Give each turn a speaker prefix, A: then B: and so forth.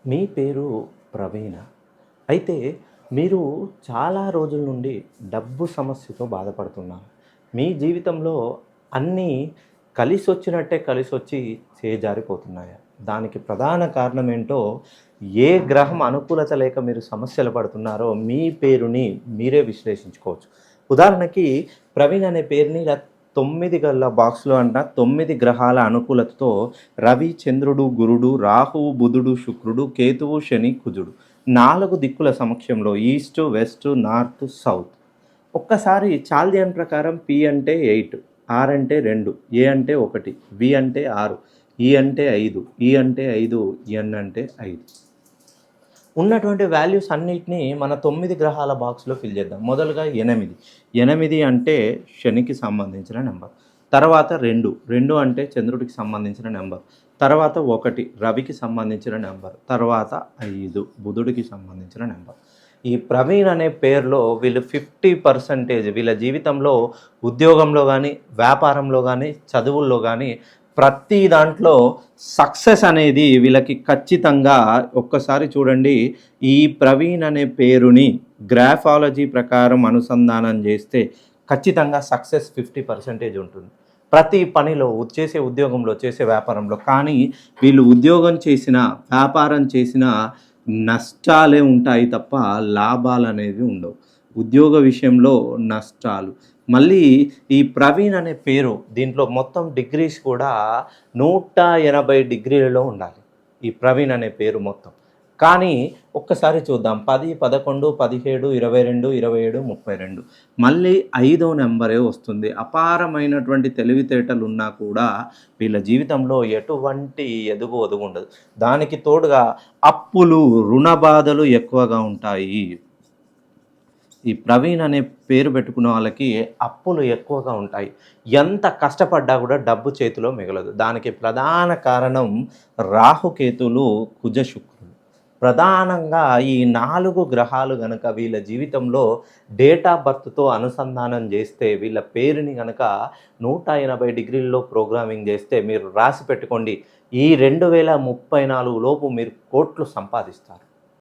A: మీ పేరు ప్రవీణ. అయితే మీరు చాలా రోజుల నుండి డబ్బు సమస్యతో బాధపడుతున్నారు. మీ జీవితంలో అన్నీ కలిసొచ్చినట్టే కలిసొచ్చి చేజారిపోతున్నాయా? దానికి ప్రధాన కారణం ఏంటో, ఏ గ్రహం అనుకూలత లేక మీరు సమస్యలు పడుతున్నారో మీ పేరుని మీరే విశ్లేషించుకోవచ్చు. ఉదాహరణకి ప్రవీణ్ అనే పేరుని ఇలా 9 గల బాక్స్‌లో 9 గ్రహాల అనుకూలతతో రవి, చంద్రుడు, గురుడు, రాహువు, బుధుడు, శుక్రుడు, కేతువు, శని, కుజుడు 4 దిక్కుల సమక్షంలో ఈస్ట్, వెస్ట్, నార్త్, సౌత్. ఒక్కసారి చాల్దియన్ ప్రకారం పి అంటే 8, ఆర్ అంటే 2, ఏ అంటే 1, వి అంటే 6, ఈ అంటే 5, ఈ అంటే 5, ఎన్ అంటే 5. ఉన్నటువంటి వాల్యూస్ అన్నిటినీ మన 9 గ్రహాల బాక్స్‌లో ఫిల్ చేద్దాం. మొదలుగా 8. 8 అంటే శనికి సంబంధించిన నెంబర్. తర్వాత 2 అంటే చంద్రుడికి సంబంధించిన నెంబర్. తర్వాత 1 రవికి సంబంధించిన నెంబర్. తర్వాత 5 బుధుడికి సంబంధించిన నెంబర్. ఈ ప్రవీణ్ అనే పేరులో వీళ్ళు 50% వీళ్ళ జీవితంలో ఉద్యోగంలో కానీ, వ్యాపారంలో కానీ, చదువుల్లో కానీ ప్రతి దాంట్లో సక్సెస్ అనేది వీళ్ళకి ఖచ్చితంగా. ఒక్కసారి చూడండి, ఈ ప్రవీణ్ అనే పేరుని గ్రాఫాలజీ ప్రకారం అనుసంధానం చేస్తే ఖచ్చితంగా సక్సెస్ 50% ఉంటుంది ప్రతి పనిలో, చేసే ఉద్యోగంలో, చేసే వ్యాపారంలో. కానీ వీళ్ళు ఉద్యోగం చేసినా, వ్యాపారం చేసినా నష్టాలే ఉంటాయి తప్ప లాభాలు అనేవి ఉండవు. ఉద్యోగ విషయంలో నష్టాలు. మళ్ళీ ఈ ప్రవీణ్ అనే పేరు, దీంట్లో మొత్తం డిగ్రీస్ కూడా 180 డిగ్రీలలో ఉండాలి ఈ ప్రవీణ్ అనే పేరు మొత్తం. కానీ ఒక్కసారి చూద్దాం, 10, 11, 17, 22, 27, 32 మళ్ళీ 5వ నెంబరే వస్తుంది. అపారమైనటువంటి తెలివితేటలు ఉన్నా కూడా వీళ్ళ జీవితంలో ఎటువంటి ఎదుగు ఒదుగు ఉండదు. దానికి తోడుగా అప్పులు, రుణ బాధలు ఎక్కువగా ఉంటాయి. ఈ ప్రవీణ్ అనే పేరు పెట్టుకున్న వాళ్ళకి అప్పులు ఎక్కువగా ఉంటాయి. ఎంత కష్టపడ్డా కూడా డబ్బు చేతిలో మిగలదు. దానికి ప్రధాన కారణం రాహుకేతులు, కుజ, శుక్రులు. ప్రధానంగా ఈ 4 గ్రహాలు గనక వీళ్ళ జీవితంలో డేట్ ఆఫ్ బర్త్తో అనుసంధానం చేస్తే, వీళ్ళ పేరుని గనక 180 డిగ్రీల్లో ప్రోగ్రామింగ్ చేస్తే, మీరు రాసి పెట్టుకోండి, ఈ 2034 లోపు మీరు కోట్లు సంపాదిస్తారు.